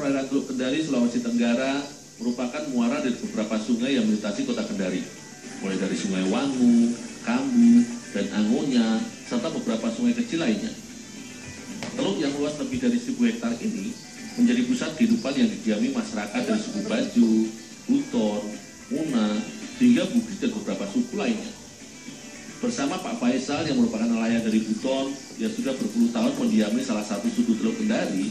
perairan Teluk Kendari, Sulawesi Tenggara merupakan muara dari beberapa sungai yang melintasi kota Kendari, mulai dari Sungai Wangu, Kambu, dan Angonya, serta beberapa sungai kecil lainnya. Teluk yang luas lebih dari 1.000 hektar ini menjadi pusat kehidupan yang didiami masyarakat dari suku Bajo, Buton, Muna, hingga Bugis dan beberapa suku lainnya. Bersama Pak Faisal yang merupakan nelayan dari Buton yang sudah berpuluh tahun mendiami salah satu sudut Teluk Kendari,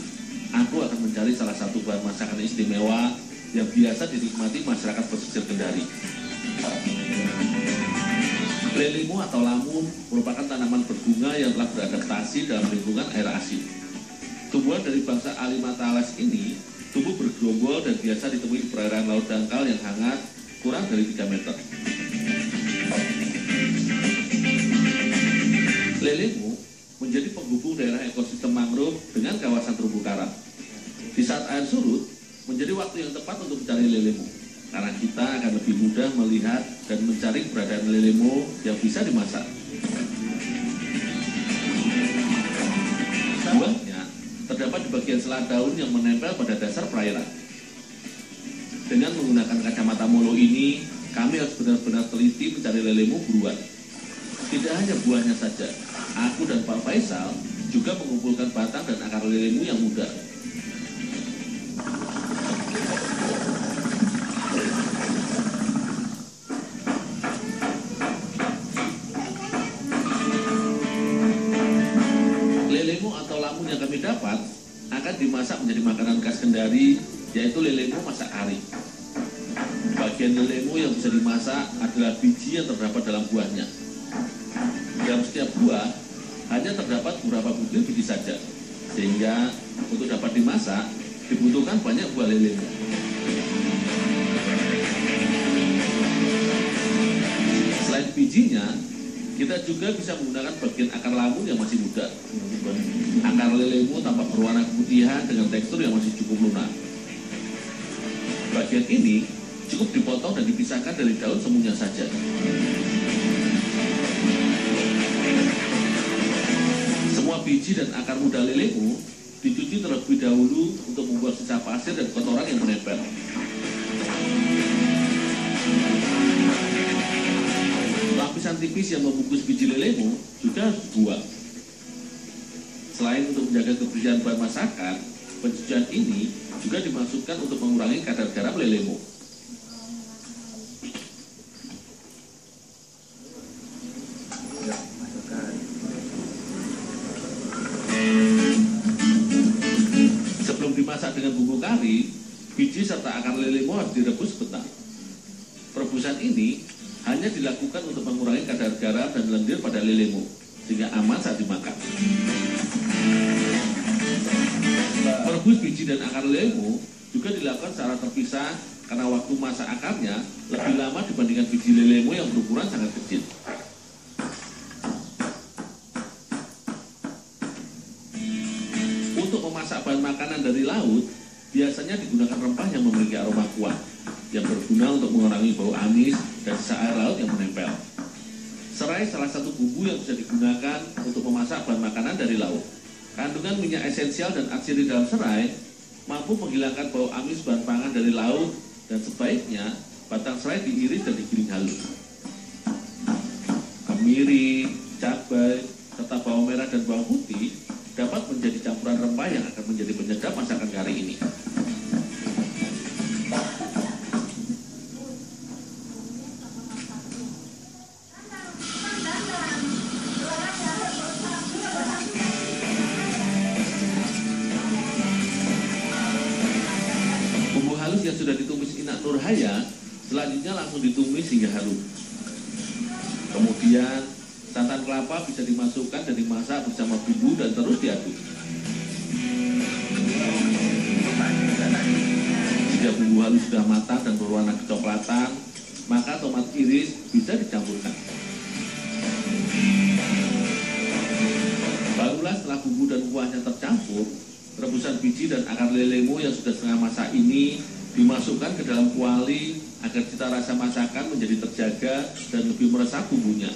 aku akan mencari salah satu bahan masakan istimewa yang biasa dinikmati masyarakat pesisir Kendari. Lelemu atau lamun merupakan tanaman berbunga yang telah beradaptasi dalam lingkungan air asin. Tumbuhan dari bangsa Alimatalas ini tumbuh bergerombol dan biasa ditemui di perairan laut dangkal yang hangat kurang dari 3 meter. Lelemu menjadi penghubung daerah ekosistem mangrove dengan kawasan terumbu karang. Di saat air surut, menjadi waktu yang tepat untuk mencari lelemu, karena kita akan lebih mudah melihat dan mencari keberadaan lelemu yang bisa dimasak. Buahnya terdapat di bagian sela daun yang menempel pada dasar perairan. Dengan menggunakan kacamata molo ini, kami harus benar-benar teliti mencari lelemu buruan. Tidak hanya buahnya saja, aku dan Pak Faisal juga mengumpulkan batang dan akar lelemu yang muda. Lelemu atau lamun yang kami dapat akan dimasak menjadi makanan khas Kendari, yaitu lelemu masak kari. Bagian lelemu yang bisa dimasak adalah biji yang terdapat dalam buahnya. Dalam setiap buah hanya terdapat beberapa butir biji saja, sehingga untuk dapat dimasak dibutuhkan banyak buah lelemu. Selain bijinya, kita juga bisa menggunakan bagian akar lamun yang masih muda. Akar lelemu tampak berwarna keputihan dengan tekstur yang masih cukup lunak. Bagian ini cukup dipotong dan dipisahkan dari daun semuanya saja. Semua biji dan akar muda lelemu dicuci terlebih dahulu untuk membuang sisa pasir dan kotoran yang menempel. Lapisan tipis yang membungkus biji lelemu juga harus dibuang. Selain untuk menjaga kebersihan bahan masakan, pencucian ini juga dimaksudkan untuk mengurangi kadar garam lelemu. Sebelum dimasak dengan bumbu kari, biji serta akar lelemu harus direbus sebentar. Perebusan ini hanya dilakukan untuk mengurangi kadar garam dan lendir pada lelemu, sehingga aman saat dimakan. Merebus biji dan akar lelemu juga dilakukan secara terpisah karena waktu masak akarnya lebih lama dibandingkan biji lelemu yang berukuran sangat kecil. Untuk memasak bahan makanan dari laut, biasanya digunakan rempah yang memiliki aroma kuat, yang berguna untuk mengurangi bau amis dan sisa air laut yang menempel. Serai salah satu bumbu yang bisa digunakan untuk memasak bahan makanan dari laut. Kandungan minyak esensial dan atsiri dalam serai mampu menghilangkan bau amis bahan pangan dari laut, dan sebaiknya batang serai diiris dan digiling halus. Kemiri, cabai, serta bawang merah dan bawang putih dapat menjadi campuran rempah yang akan menjadi penyedap masakan kari ini. Bumbu halus yang sudah ditumis Inak Nurhaya selanjutnya langsung ditumis hingga harum. Kemudian santan kelapa bisa dimasukkan dan dimasak bersama bumbu dan terus diaduk. Jika bumbu halus sudah matang dan berwarna kecoklatan, maka tomat iris bisa dicampurkan. Barulah setelah bumbu dan kuahnya tercampur, rebusan biji dan akar lelemu yang sudah setengah masak ini dimasukkan ke dalam kuali agar cita rasa masakan menjadi terjaga dan lebih meresap bumbunya.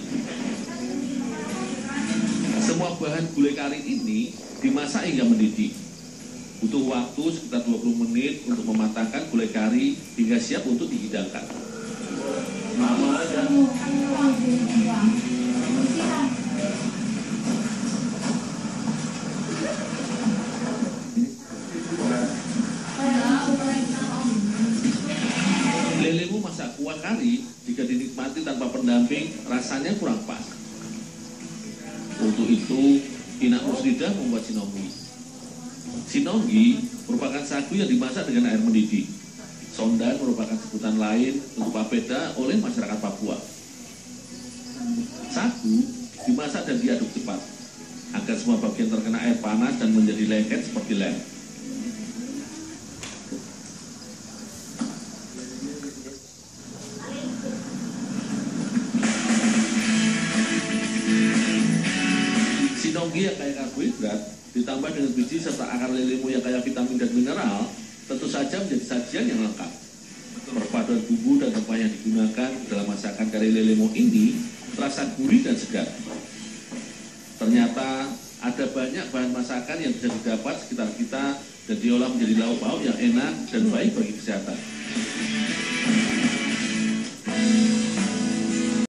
Semua bahan gulai kari ini dimasak hingga mendidih. Butuh waktu sekitar 20 menit untuk mematangkan gulai kari hingga siap untuk dihidangkan. Lama aja. Lelemu masak kuah kari jika dinikmati tanpa pendamping rasanya kurang pas. Untuk itu, Ina Muslidah membuat sinonggi. Sinonggi merupakan sagu yang dimasak dengan air mendidih. Sondan merupakan sebutan lain untuk papeda oleh masyarakat Papua. Sagu dimasak dan diaduk cepat agar semua bagian terkena air panas dan menjadi lengket seperti lem. Sinonggi yang kaya karbohidrat ditambah dengan biji serta akar lelemu yang kaya vitamin dan mineral tentu saja menjadi sajian yang lengkap. Perpaduan bumbu dan rempah yang digunakan dalam masakan kari lelemu ini terasa gurih dan segar. Ternyata ada banyak bahan masakan yang bisa didapat sekitar kita dan diolah menjadi lauk pauk yang enak dan baik bagi kesehatan.